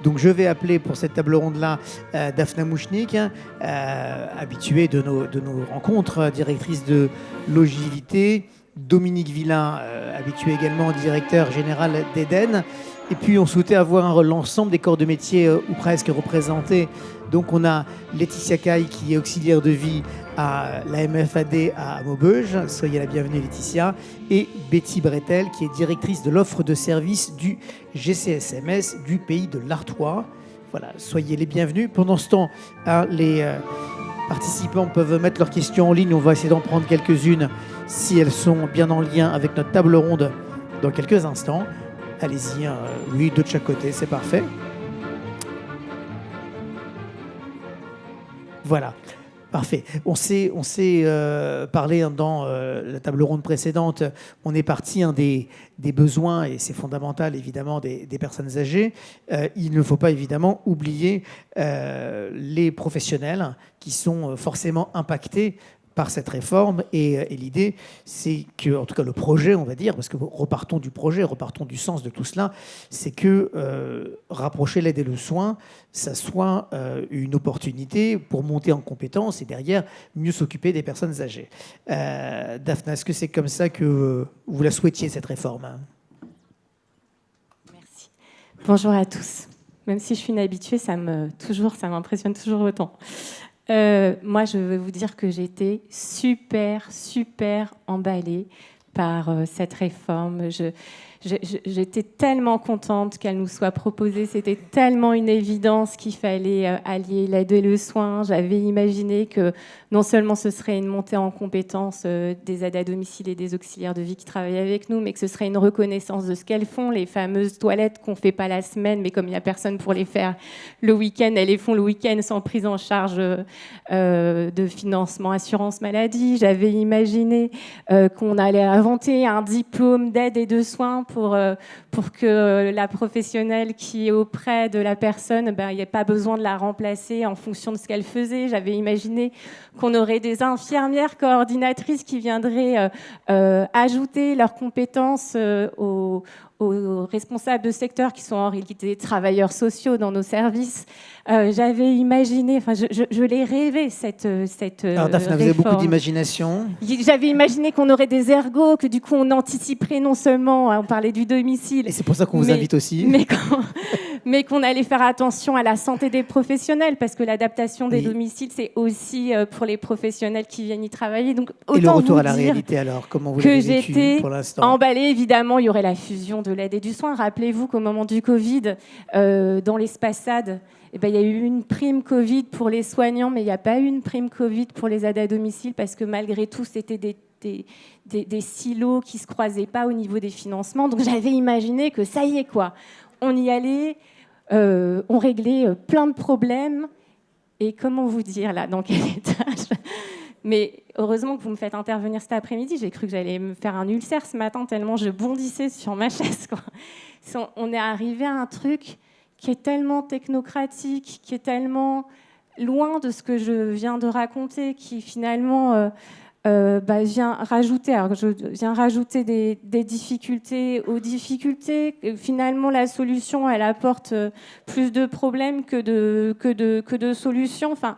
Donc je vais appeler pour cette table ronde-là Daphna Mouchnik, habituée de nos rencontres, directrice de Logilité, Dominique Villain, habitué également directeur général d'Eden. Et puis on souhaitait avoir l'ensemble des corps de métier ou presque représentés. Donc on a Laetitia Caille qui est auxiliaire de vie à la MFAD à Maubeuge. Soyez la bienvenue Laetitia. Et Betty Bretel qui est directrice de l'offre de service du GCSMS du pays de l'Artois. Voilà, soyez les bienvenus. Pendant ce temps, les participants peuvent mettre leurs questions en ligne. On va essayer d'en prendre quelques-unes si elles sont bien en lien avec notre table ronde dans quelques instants. Allez-y, oui, deux de chaque côté, c'est parfait. Voilà, parfait. On s'est parlé dans la table ronde précédente, on est parti des besoins, et c'est fondamental évidemment, des personnes âgées. Il ne faut pas évidemment oublier les professionnels qui sont forcément impactés par cette réforme. Et l'idée, c'est que, en tout cas le projet, on va dire, parce que repartons du projet, repartons du sens de tout cela, c'est que rapprocher l'aide et le soin, ça soit une opportunité pour monter en compétences et derrière mieux s'occuper des personnes âgées. Daphna, est-ce que c'est comme ça que vous la souhaitiez, cette réforme ? Merci. Bonjour à tous. Même si je suis inhabituée, ça m'impressionne toujours autant. Moi, je veux vous dire que j'étais super emballée par cette réforme. J'étais tellement contente qu'elle nous soit proposée. C'était tellement une évidence qu'il fallait allier l'aide et le soin. J'avais imaginé que non seulement ce serait une montée en compétences des aides à domicile et des auxiliaires de vie qui travaillent avec nous, mais que ce serait une reconnaissance de ce qu'elles font, les fameuses toilettes qu'on ne fait pas la semaine, mais comme il n'y a personne pour les faire le week-end, elles les font le week-end sans prise en charge de financement assurance maladie. J'avais imaginé qu'on allait inventer un diplôme d'aide et de soins pour que la professionnelle qui est auprès de la personne, il n'y ait pas besoin de la remplacer en fonction de ce qu'elle faisait. J'avais imaginé qu'on aurait des infirmières coordinatrices qui viendraient ajouter leurs compétences aux responsables de secteur qui sont en réalité des travailleurs sociaux dans nos services. J'avais imaginé, je l'ai rêvé, cette Alors Daphna, vous avez beaucoup d'imagination. J'avais imaginé qu'on aurait des ergots, que du coup on anticiperait non seulement, on parlait du domicile. Et c'est pour ça qu'on vous invite aussi. Mais qu'on allait faire attention à la santé des professionnels, parce que l'adaptation des domiciles, c'est aussi pour les professionnels qui viennent y travailler. Donc, et le retour à la réalité alors, comment vous l'avez vécu pour l'instant ? Emballée, évidemment, il y aurait la fusion de l'aide et du soin. Rappelez-vous qu'au moment du Covid, dans l'espace SAD, il y a eu une prime Covid pour les soignants, mais il n'y a pas eu une prime Covid pour les aides à domicile, parce que malgré tout, c'était des silos qui ne se croisaient pas au niveau des financements. Donc j'avais imaginé que ça y est, quoi. On y allait, on réglait plein de problèmes. Et comment vous dire, là, dans quel étage ? Mais heureusement que vous me faites intervenir cet après-midi. J'ai cru que j'allais me faire un ulcère ce matin, tellement je bondissais sur ma chaise, quoi. On est arrivé à un truc qui est tellement technocratique, qui est tellement loin de ce que je viens de raconter, qui finalement vient rajouter des difficultés aux difficultés. Finalement, la solution, elle apporte plus de problèmes que de solutions. Enfin,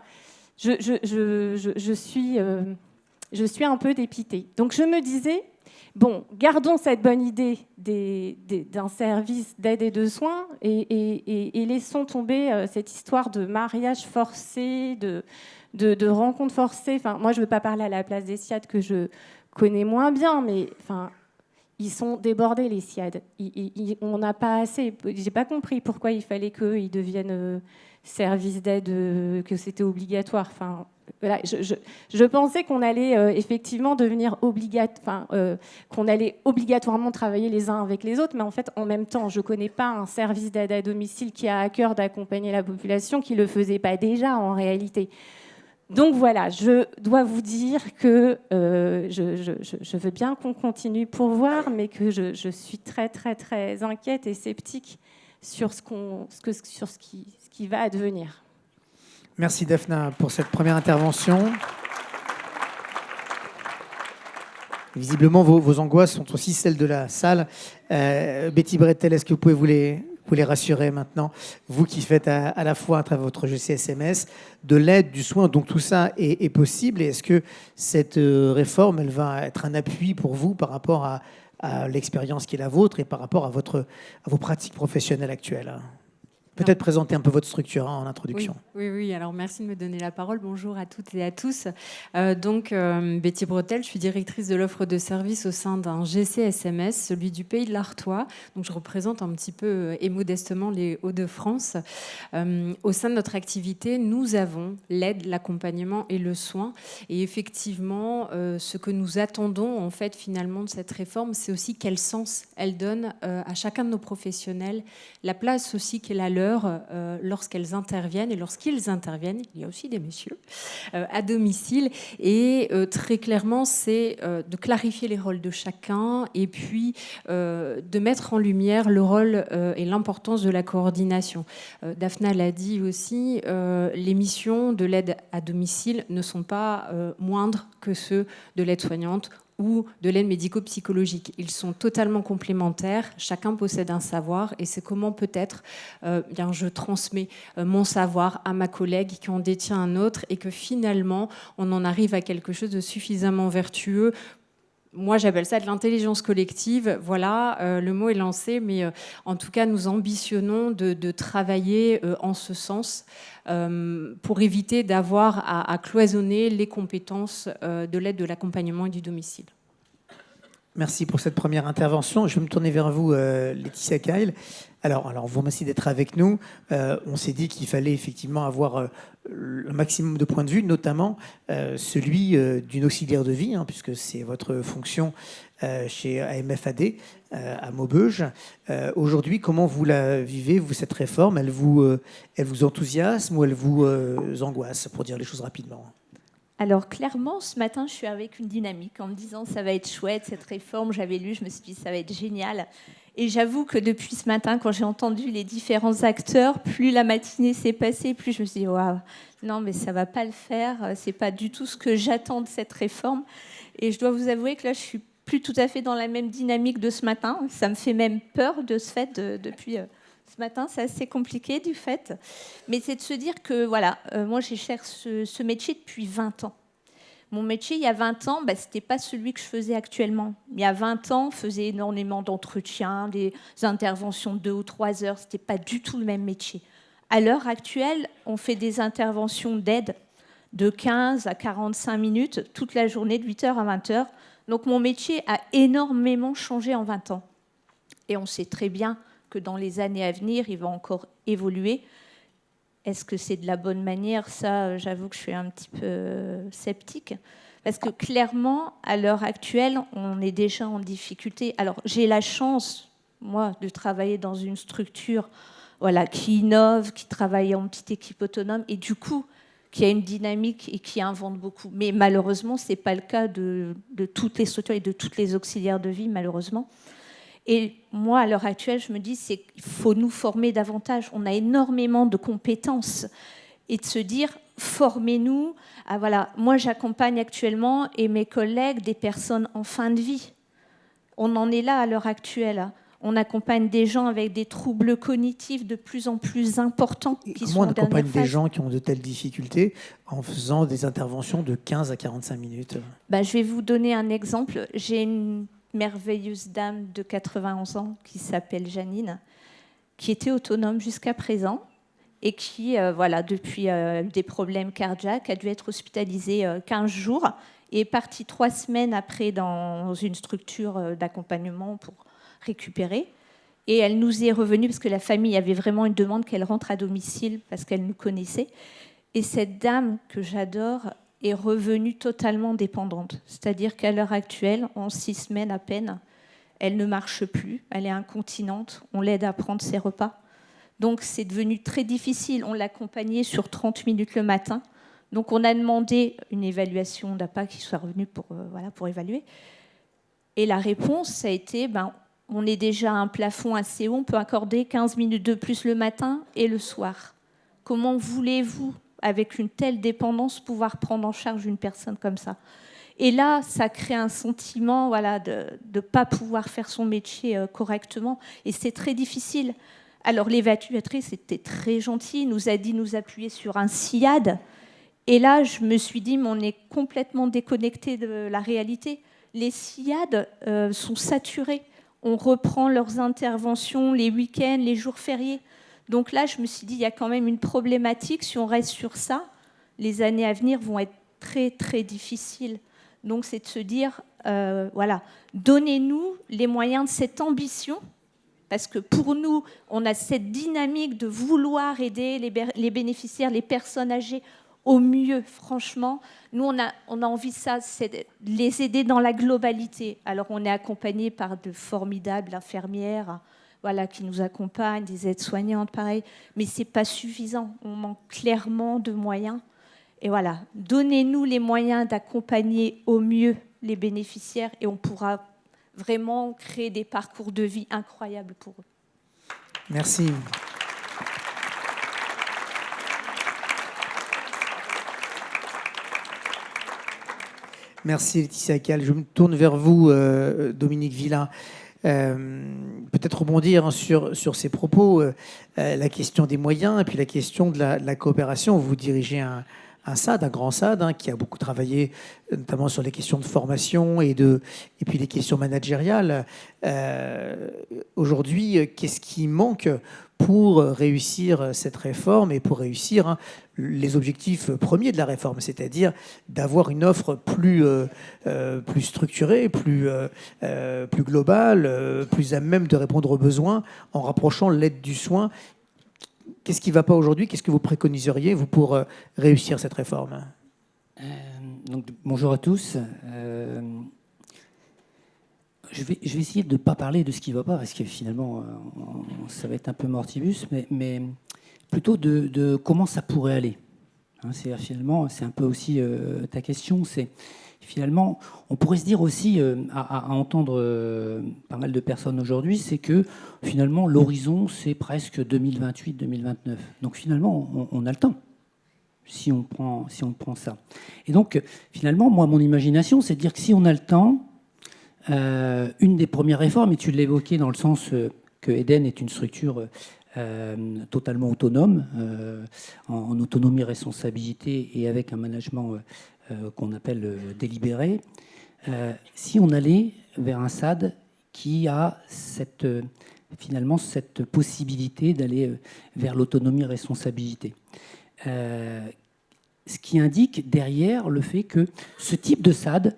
je suis un peu dépitée. Donc je me disais, bon, gardons cette bonne idée d'un service d'aide et de soins et laissons tomber cette histoire de mariage forcé, de rencontres forcées. Enfin, moi, je ne veux pas parler à la place des SIAD que je connais moins bien, mais enfin, ils sont débordés, les SIAD. On n'a pas assez. Je n'ai pas compris pourquoi il fallait qu'ils deviennent service d'aide, que c'était obligatoire. Enfin, voilà, je pensais qu'on allait effectivement devenir qu'on allait obligatoirement travailler les uns avec les autres, mais en fait, en même temps, je ne connais pas un service d'aide à domicile qui a à cœur d'accompagner la population qui ne le faisait pas déjà en réalité. Donc voilà, je dois vous dire que je veux bien qu'on continue pour voir, mais que je suis très très très inquiète et sceptique sur ce qui va advenir. Merci Daphna pour cette première intervention. Visiblement, vos angoisses sont aussi celles de la salle. Betty Bretel, est-ce que vous pouvez vous vous les rassurez maintenant, vous qui faites à la fois à travers votre GCSMS de l'aide, du soin, donc tout ça est possible. Et est-ce que cette réforme, elle va être un appui pour vous par rapport à l'expérience qui est la vôtre et par rapport à vos pratiques professionnelles actuelles? Peut-être présenter un peu votre structure en introduction. Oui. Alors, merci de me donner la parole. Bonjour à toutes et à tous. Betty Bretel, je suis directrice de l'offre de services au sein d'un GCSMS, celui du Pays de l'Artois. Donc, je représente un petit peu et modestement les Hauts-de-France. Au sein de notre activité, nous avons l'aide, l'accompagnement et le soin. Et effectivement, ce que nous attendons, en fait, finalement, de cette réforme, c'est aussi quel sens elle donne à chacun de nos professionnels, la place aussi qu'elle a leur lorsqu'elles interviennent et lorsqu'ils interviennent, il y a aussi des messieurs, à domicile. Et très clairement, c'est de clarifier les rôles de chacun et puis de mettre en lumière le rôle et l'importance de la coordination. Daphna l'a dit aussi, les missions de l'aide à domicile ne sont pas moindres que ceux de l'aide-soignante ou de l'aide médico-psychologique. Ils sont totalement complémentaires, chacun possède un savoir et c'est comment peut-être je transmets mon savoir à ma collègue qui en détient un autre et que finalement on en arrive à quelque chose de suffisamment vertueux. Moi, j'appelle ça de l'intelligence collective. Voilà, le mot est lancé, mais en tout cas, nous ambitionnons de travailler en ce sens pour éviter d'avoir à cloisonner les compétences de l'aide, de l'accompagnement et du domicile. Merci pour cette première intervention. Je vais me tourner vers vous, Laetitia Keil. Alors, vous remercie d'être avec nous. On s'est dit qu'il fallait effectivement avoir le maximum de points de vue, notamment celui d'une auxiliaire de vie, puisque c'est votre fonction chez AMFAD à Maubeuge. Aujourd'hui, comment vous la vivez, vous, cette réforme? Elle vous enthousiasme ou elle vous angoisse, pour dire les choses rapidement? Alors clairement, ce matin, je suis avec une dynamique en me disant ça va être chouette, cette réforme, j'avais lu, je me suis dit ça va être génial. Et j'avoue que depuis ce matin, quand j'ai entendu les différents acteurs, plus la matinée s'est passée, plus je me suis dit waouh, non mais ça va pas le faire, c'est pas du tout ce que j'attends de cette réforme. Et je dois vous avouer que là, je suis plus tout à fait dans la même dynamique de ce matin. Ça me fait même peur de ce fait depuis... Ce matin, c'est assez compliqué du fait. Mais c'est de se dire que, voilà, moi, j'ai cherché ce métier depuis 20 ans. Mon métier, il y a 20 ans, ce n'était pas celui que je faisais actuellement. Il y a 20 ans, je faisais énormément d'entretiens, des interventions de 2 ou 3 heures. Ce n'était pas du tout le même métier. À l'heure actuelle, on fait des interventions d'aide de 15 à 45 minutes toute la journée, de 8h à 20h. Donc, mon métier a énormément changé en 20 ans. Et on sait très bien que dans les années à venir, il va encore évoluer. Est-ce que c'est de la bonne manière? Ça, j'avoue que je suis un petit peu sceptique. Parce que clairement, à l'heure actuelle, on est déjà en difficulté. Alors, j'ai la chance, moi, de travailler dans une structure qui innove, qui travaille en petite équipe autonome, et du coup, qui a une dynamique et qui invente beaucoup. Mais malheureusement, ce n'est pas le cas de toutes les structures et de toutes les auxiliaires de vie, malheureusement. Et moi, à l'heure actuelle, je me dis qu'il faut nous former davantage. On a énormément de compétences. Et de se dire, formez-nous. Moi, j'accompagne actuellement, et mes collègues, des personnes en fin de vie. On en est là à l'heure actuelle. On accompagne des gens avec des troubles cognitifs de plus en plus importants. Comment on accompagne des gens qui ont de telles difficultés en faisant des interventions de 15 à 45 minutes? Je vais vous donner un exemple. J'ai une merveilleuse dame de 91 ans qui s'appelle Janine, qui était autonome jusqu'à présent et qui, depuis des problèmes cardiaques, a dû être hospitalisée 15 jours et est partie 3 semaines après dans une structure d'accompagnement pour récupérer. Et elle nous est revenue parce que la famille avait vraiment une demande qu'elle rentre à domicile parce qu'elle nous connaissait. Et cette dame que j'adore est revenue totalement dépendante. C'est-à-dire qu'à l'heure actuelle, en 6 semaines à peine, elle ne marche plus, elle est incontinente, on l'aide à prendre ses repas. Donc c'est devenu très difficile. On l'accompagnait sur 30 minutes le matin. Donc on a demandé une évaluation d'APA qui soit revenue pour évaluer. Et la réponse, ça a été, on est déjà à un plafond assez haut, on peut accorder 15 minutes de plus le matin et le soir. Comment voulez-vous, avec une telle dépendance, pouvoir prendre en charge une personne comme ça? Et là, ça crée un sentiment de ne pas pouvoir faire son métier correctement. Et c'est très difficile. Alors l'évaluatrice était très gentille, nous a dit nous appuyer sur un SIAD. Et là, je me suis dit, mais on est complètement déconnecté de la réalité. Les SIAD sont saturés. On reprend leurs interventions les week-ends, les jours fériés. Donc là, je me suis dit, il y a quand même une problématique. Si on reste sur ça, les années à venir vont être très, très difficiles. Donc c'est de se dire, voilà, donnez-nous les moyens de cette ambition. Parce que pour nous, on a cette dynamique de vouloir aider les bénéficiaires, les personnes âgées au mieux, franchement. Nous, on a envie de ça, c'est de les aider dans la globalité. Alors, on est accompagné par de formidables infirmières, voilà, qui nous accompagnent, des aides-soignantes, pareil. Mais ce n'est pas suffisant. On manque clairement de moyens. Et voilà, donnez-nous les moyens d'accompagner au mieux les bénéficiaires et on pourra vraiment créer des parcours de vie incroyables pour eux. Merci. Merci Laetitia Cal. Je me tourne vers vous, Dominique Villa. Peut-être rebondir sur ces propos, la question des moyens et puis la question de la coopération. Vous dirigez un SAD, un grand SAD, qui a beaucoup travaillé notamment sur les questions de formation et puis les questions managériales. Aujourd'hui, qu'est-ce qui manque pour réussir cette réforme et pour réussir les objectifs premiers de la réforme, c'est-à-dire d'avoir une offre plus structurée, plus globale, plus à même de répondre aux besoins en rapprochant l'aide du soin. Qu'est-ce qui ne va pas aujourd'hui? Qu'est-ce que vous préconiseriez, vous, pour réussir cette réforme? Bonjour à tous. Je vais essayer de ne pas parler de ce qui ne va pas, parce que finalement, ça va être un peu mortibus, mais plutôt de comment ça pourrait aller. Finalement, c'est un peu aussi ta question. C'est finalement, on pourrait se dire aussi, à entendre pas mal de personnes aujourd'hui, c'est que finalement, l'horizon, c'est presque 2028-2029. Donc finalement, on a le temps, si on prend ça. Et donc, finalement, moi, mon imagination, c'est de dire que si on a le temps, une des premières réformes, et tu l'évoquais dans le sens que Eden est une structure totalement autonome, en autonomie, responsabilité et avec un management qu'on appelle délibéré. Si on allait vers un SAD qui a finalement cette possibilité d'aller vers l'autonomie, responsabilité, ce qui indique derrière le fait que ce type de SAD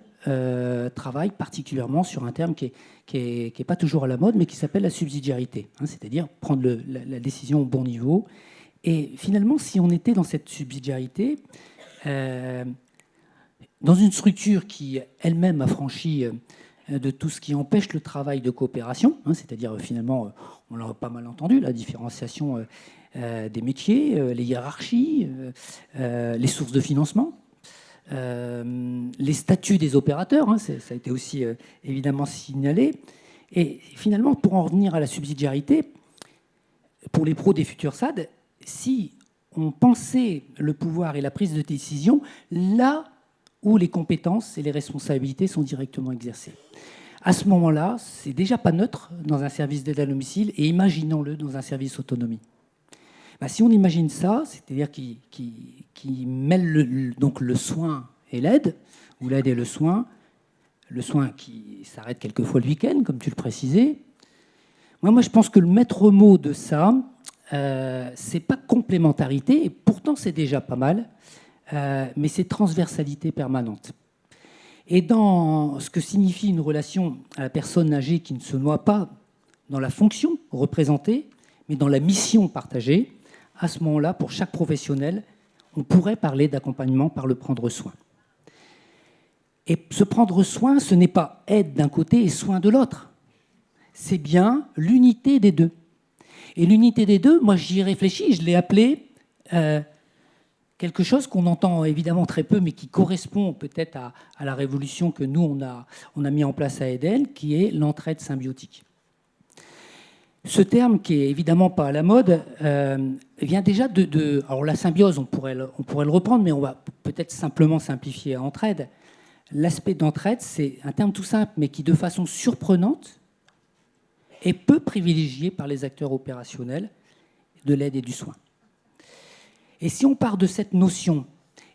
travaille particulièrement sur un terme qui est pas toujours à la mode, mais qui s'appelle la subsidiarité, c'est-à-dire prendre la décision au bon niveau. Et finalement, si on était dans cette subsidiarité, dans une structure qui elle-même a franchi de tout ce qui empêche le travail de coopération, c'est-à-dire finalement, on l'a pas mal entendu, la différenciation des métiers, les hiérarchies, les sources de financement, les statuts des opérateurs, ça a été aussi évidemment signalé. Et finalement, pour en revenir à la subsidiarité, pour les pros des futurs SAD, si on pensait le pouvoir et la prise de décision là où les compétences et les responsabilités sont directement exercées. À ce moment-là, c'est déjà pas neutre dans un service d'aide à domicile, et imaginons-le dans un service autonomie. Si on imagine ça, c'est-à-dire qu'il mêle donc le soin et l'aide, ou l'aide et le soin qui s'arrête quelquefois le week-end, comme tu le précisais. Moi, je pense que le maître mot de ça, c'est pas complémentarité, et pourtant c'est déjà pas mal, mais c'est transversalité permanente. Et dans ce que signifie une relation à la personne âgée qui ne se noie pas dans la fonction représentée, mais dans la mission partagée, à ce moment-là, pour chaque professionnel, on pourrait parler d'accompagnement par le prendre soin. Et ce prendre soin, ce n'est pas aide d'un côté et soin de l'autre. C'est bien l'unité des deux. Et l'unité des deux, moi j'y ai réfléchi, je l'ai appelé quelque chose qu'on entend évidemment très peu, mais qui correspond peut-être à la révolution que nous, on a mis en place à Eden, qui est l'entraide symbiotique. Ce terme, qui est évidemment pas à la mode, vient déjà de... Alors la symbiose, on pourrait le reprendre, mais on va peut-être simplement simplifier à entraide. L'aspect d'entraide, c'est un terme tout simple, mais qui, de façon surprenante, est peu privilégiée par les acteurs opérationnels de l'aide et du soin. Et si on part de cette notion,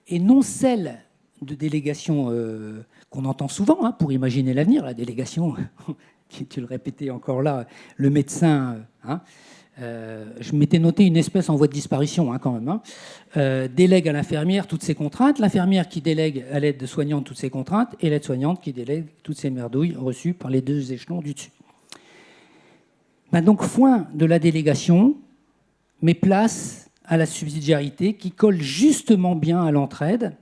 et non celle de délégation qu'on entend souvent, hein, pour imaginer l'avenir, la délégation, tu le répétais encore là, le médecin, hein, je m'étais noté une espèce en voie de disparition hein, quand même, hein, délègue à l'infirmière toutes ses contraintes, l'infirmière qui délègue à l'aide-soignante toutes ses contraintes, et l'aide-soignante qui délègue toutes ses merdouilles reçues par les deux échelons du dessus. Ben donc, foin de la délégation, mais place à la subsidiarité qui colle justement bien à l'entraide.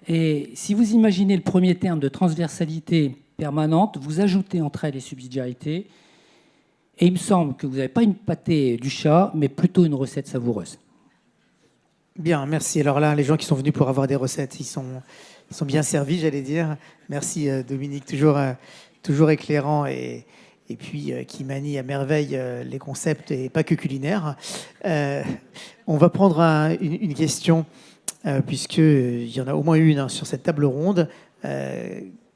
Et si vous imaginez le premier terme de transversalité permanente, vous ajoutez entraide et subsidiarité, et il me semble que vous n'avez pas une pâtée du chat, mais plutôt une recette savoureuse. Bien, merci. Alors là, les gens qui sont venus pour avoir des recettes, ils sont bien servis, j'allais dire. Merci Dominique, toujours éclairant et puis qui manie à merveille les concepts et pas que culinaires. On va prendre une question, puisqu'il y en a au moins une sur cette table ronde.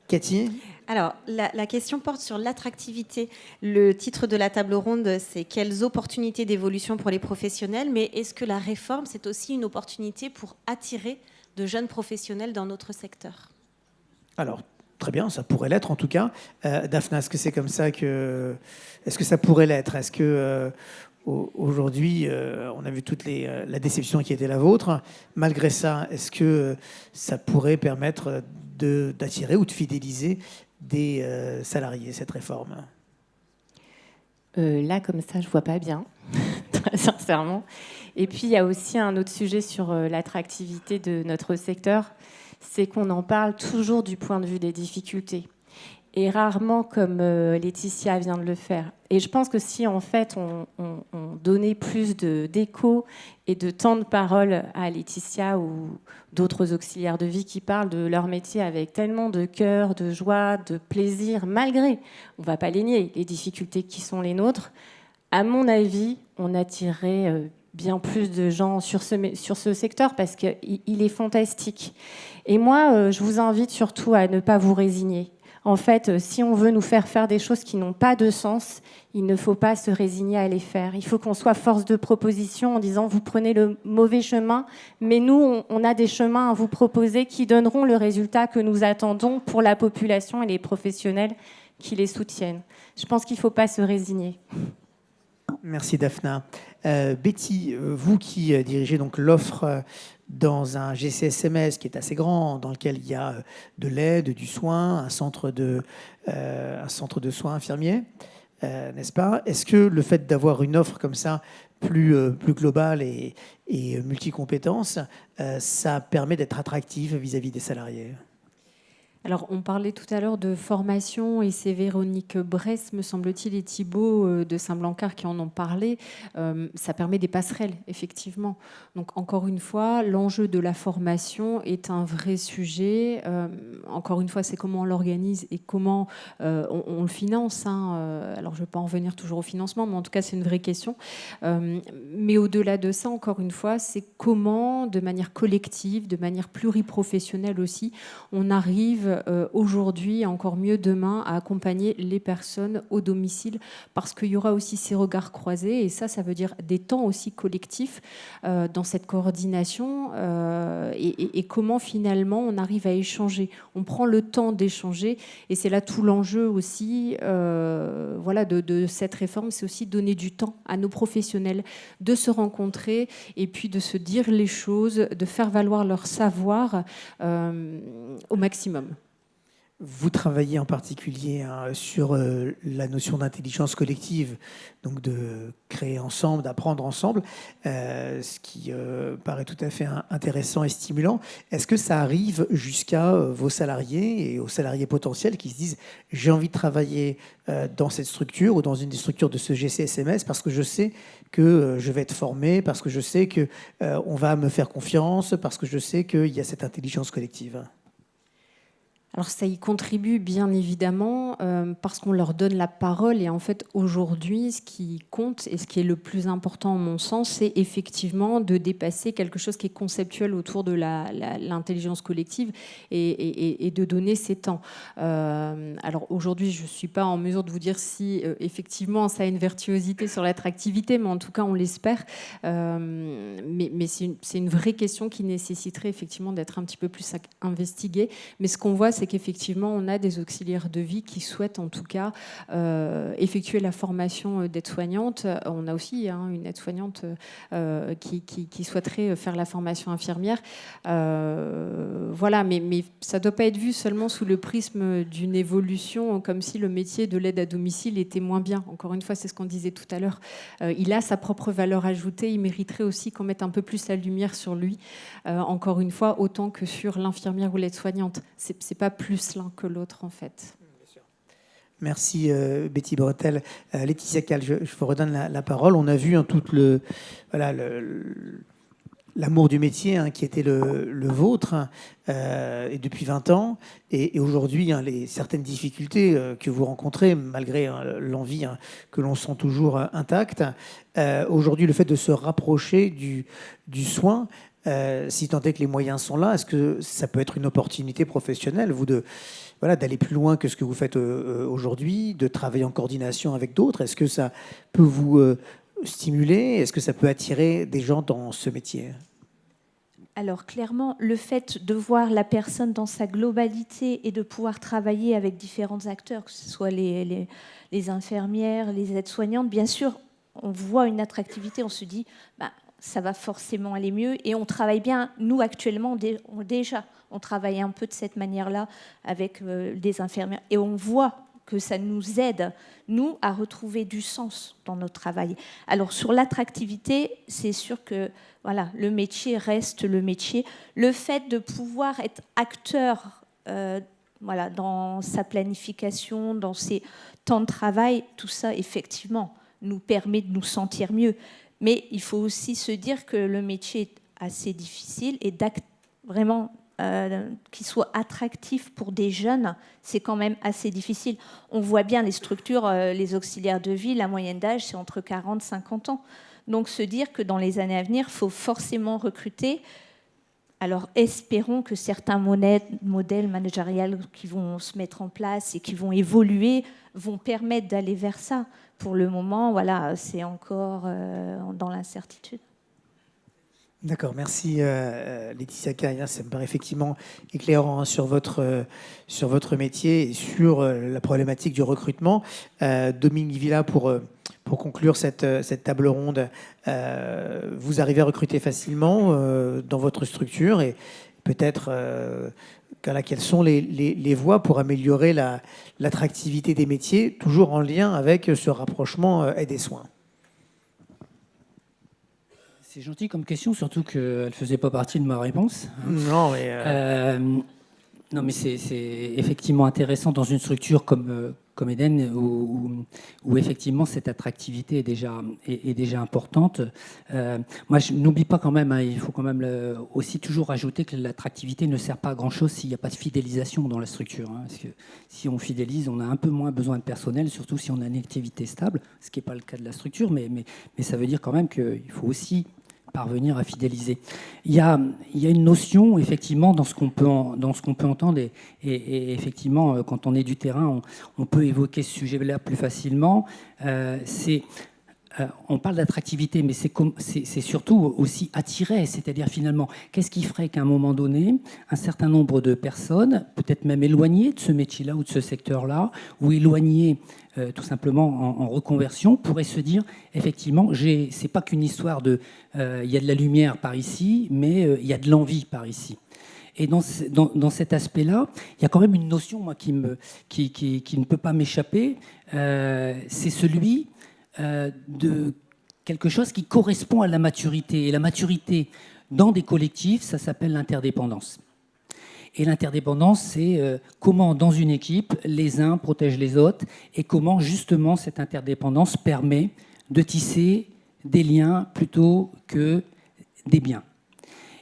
Cathy ? Alors, la question porte sur l'attractivité. Le titre de la table ronde, c'est « Quelles opportunités d'évolution pour les professionnels ?» Mais est-ce que la réforme, c'est aussi une opportunité pour attirer de jeunes professionnels dans notre secteur ? Alors, très bien, ça pourrait l'être en tout cas. Daphna, est-ce que c'est comme ça que... Est-ce que ça pourrait l'être ? Est-ce que aujourd'hui, on a vu toute la déception qui était la vôtre. Malgré ça, est-ce que ça pourrait permettre d'attirer ou de fidéliser des salariés, cette réforme ? Là, comme ça, je vois pas bien, très sincèrement. Et puis, il y a aussi un autre sujet sur l'attractivité de notre secteur, c'est qu'on en parle toujours du point de vue des difficultés, et rarement comme Laetitia vient de le faire. Et je pense que si, en fait, on donnait plus d'écho et de temps de parole à Laetitia ou d'autres auxiliaires de vie qui parlent de leur métier avec tellement de cœur, de joie, de plaisir, malgré, on ne va pas les nier, les difficultés qui sont les nôtres, à mon avis, on attirerait bien plus de gens sur ce secteur parce qu'il est fantastique. Et moi, je vous invite surtout à ne pas vous résigner. En fait, si on veut nous faire des choses qui n'ont pas de sens, il ne faut pas se résigner à les faire. Il faut qu'on soit force de proposition en disant vous prenez le mauvais chemin, mais nous, on a des chemins à vous proposer qui donneront le résultat que nous attendons pour la population et les professionnels qui les soutiennent. Je pense qu'il ne faut pas se résigner. Merci Daphna. Betty, vous qui dirigez donc l'offre dans un GCSMS qui est assez grand, dans lequel il y a de l'aide, du soin, un centre de soins infirmiers, n'est-ce pas ? Est-ce que le fait d'avoir une offre comme ça, plus globale et multicompétences, ça permet d'être attractif vis-à-vis des salariés ? Alors, on parlait tout à l'heure de formation et c'est Véronique Bress, me semble-t-il, et Thibault de Saint-Blancard qui en ont parlé. Ça permet des passerelles, effectivement. Donc, encore une fois, l'enjeu de la formation est un vrai sujet. Encore une fois, c'est comment on l'organise et comment on le finance. Hein. Alors, je ne vais pas en revenir toujours au financement, mais en tout cas, c'est une vraie question. Mais au-delà de ça, encore une fois, c'est comment, de manière collective, de manière pluriprofessionnelle aussi, on arrive aujourd'hui, encore mieux demain, à accompagner les personnes au domicile parce qu'il y aura aussi ces regards croisés et ça veut dire des temps aussi collectifs dans cette coordination et comment finalement on arrive à échanger. On prend le temps d'échanger et c'est là tout l'enjeu aussi de cette réforme, c'est aussi donner du temps à nos professionnels de se rencontrer et puis de se dire les choses, de faire valoir leur savoir au maximum. Vous travaillez en particulier sur la notion d'intelligence collective, donc de créer ensemble, d'apprendre ensemble, ce qui paraît tout à fait intéressant et stimulant. Est-ce que ça arrive jusqu'à vos salariés et aux salariés potentiels qui se disent « j'ai envie de travailler dans cette structure ou dans une des structures de ce GCSMS parce que je sais que je vais être formé, parce que je sais qu'on va me faire confiance, parce que je sais qu'il y a cette intelligence collective ». Alors ça y contribue bien évidemment parce qu'on leur donne la parole et en fait aujourd'hui ce qui compte et ce qui est le plus important à mon sens c'est effectivement de dépasser quelque chose qui est conceptuel autour de l'intelligence collective et de donner ces temps. Alors aujourd'hui je ne suis pas en mesure de vous dire si effectivement ça a une virtuosité sur l'attractivité mais en tout cas on l'espère. Mais c'est une vraie question qui nécessiterait effectivement d'être un petit peu plus investiguée. Mais ce qu'on voit c'est qu'effectivement, on a des auxiliaires de vie qui souhaitent en tout cas effectuer la formation d'aide-soignante. On a aussi une aide-soignante qui souhaiterait faire la formation infirmière. Voilà, mais ça ne doit pas être vu seulement sous le prisme d'une évolution, comme si le métier de l'aide à domicile était moins bien. Encore une fois, c'est ce qu'on disait tout à l'heure. Il a sa propre valeur ajoutée. Il mériterait aussi qu'on mette un peu plus la lumière sur lui. Encore une fois, autant que sur l'infirmière ou l'aide-soignante. C'est pas plus l'un que l'autre en fait. Merci Betty Bretel. Laetitia Cal, je vous redonne la parole. On a vu tout l'amour du métier qui était le vôtre et depuis 20 ans. Et aujourd'hui, certaines difficultés que vous rencontrez, malgré l'envie que l'on sent toujours intacte. Aujourd'hui, le fait de se rapprocher du soin, si tant est que les moyens sont là, est-ce que ça peut être une opportunité professionnelle, d'aller plus loin que ce que vous faites aujourd'hui, de travailler en coordination avec d'autres? Est-ce que ça peut vous stimuler? Est-ce que ça peut attirer des gens dans ce métier? Alors clairement, le fait de voir la personne dans sa globalité et de pouvoir travailler avec différents acteurs, que ce soit les infirmières, les aides-soignantes, bien sûr, on voit une attractivité, on se dit ça va forcément aller mieux et on travaille bien. Nous, actuellement, déjà, on travaille un peu de cette manière-là avec des infirmières et on voit que ça nous aide, nous, à retrouver du sens dans notre travail. Alors, sur l'attractivité, c'est sûr que le métier reste le métier. Le fait de pouvoir être acteur dans sa planification, dans ses temps de travail, tout ça, effectivement, nous permet de nous sentir mieux. Mais il faut aussi se dire que le métier est assez difficile et vraiment qu'il soit attractif pour des jeunes, c'est quand même assez difficile. On voit bien les structures, les auxiliaires de vie, la moyenne d'âge, c'est entre 40 et 50 ans. Donc se dire que dans les années à venir, il faut forcément recruter. Alors espérons que certains modèles managériels qui vont se mettre en place et qui vont évoluer vont permettre d'aller vers ça. Pour le moment, c'est encore dans l'incertitude. D'accord, merci Laetitia Caille. Ça me paraît effectivement éclairant sur votre métier et sur la problématique du recrutement. Dominique Villa, pour conclure cette table ronde, vous arrivez à recruter facilement dans votre structure et peut-être quelles sont les voies pour améliorer l'attractivité des métiers, toujours en lien avec ce rapprochement aide et soins? C'est gentil comme question, surtout qu'elle ne faisait pas partie de ma réponse. Non, mais... Non, mais c'est effectivement intéressant dans une structure comme Eden, où effectivement cette attractivité est déjà importante. Moi, je n'oublie pas quand même, il faut quand même aussi toujours ajouter que l'attractivité ne sert pas à grand-chose s'il n'y a pas de fidélisation dans la structure. Parce que si on fidélise, on a un peu moins besoin de personnel, surtout si on a une activité stable, ce qui n'est pas le cas de la structure, mais ça veut dire quand même qu'il faut aussi parvenir à fidéliser. Il y a une notion, effectivement, dans ce qu'on peut entendre, et effectivement, quand on est du terrain, on peut évoquer ce sujet-là plus facilement. On parle d'attractivité, mais c'est surtout aussi attirer, c'est-à-dire finalement, qu'est-ce qui ferait qu'à un moment donné, un certain nombre de personnes, peut-être même éloignées de ce métier-là ou de ce secteur-là, ou éloignées tout simplement en reconversion, pourraient se dire, effectivement, c'est pas qu'une histoire de il y a de la lumière par ici, mais il y a de l'envie par ici. Et dans cet aspect-là, il y a quand même une notion, moi, qui ne peut pas m'échapper, c'est celui de quelque chose qui correspond à la maturité. Et la maturité dans des collectifs, ça s'appelle l'interdépendance. Et l'interdépendance, c'est comment dans une équipe, les uns protègent les autres et comment justement cette interdépendance permet de tisser des liens plutôt que des biens.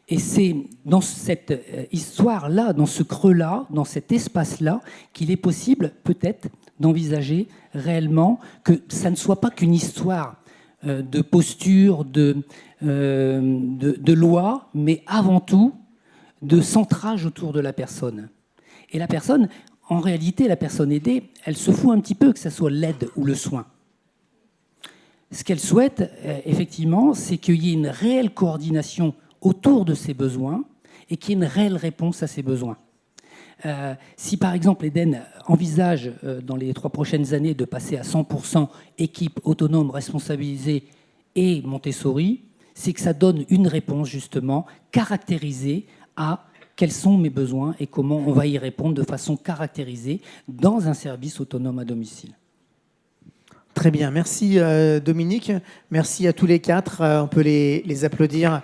Et c'est dans cette histoire-là, dans ce creux-là, dans cet espace-là, qu'il est possible peut-être d'envisager réellement que ça ne soit pas qu'une histoire de posture, de loi, mais avant tout de centrage autour de la personne. Et la personne, en réalité, la personne aidée, elle se fout un petit peu que ce soit l'aide ou le soin. Ce qu'elle souhaite, effectivement, c'est qu'il y ait une réelle coordination autour de ses besoins et qu'il y ait une réelle réponse à ses besoins. Si par exemple Eden envisage dans les 3 prochaines années de passer à 100% équipe autonome, responsabilisée et Montessori, c'est que ça donne une réponse justement caractérisée à quels sont mes besoins et comment on va y répondre de façon caractérisée dans un service autonome à domicile. Très bien, merci Dominique, merci à tous les 4, on peut les applaudir.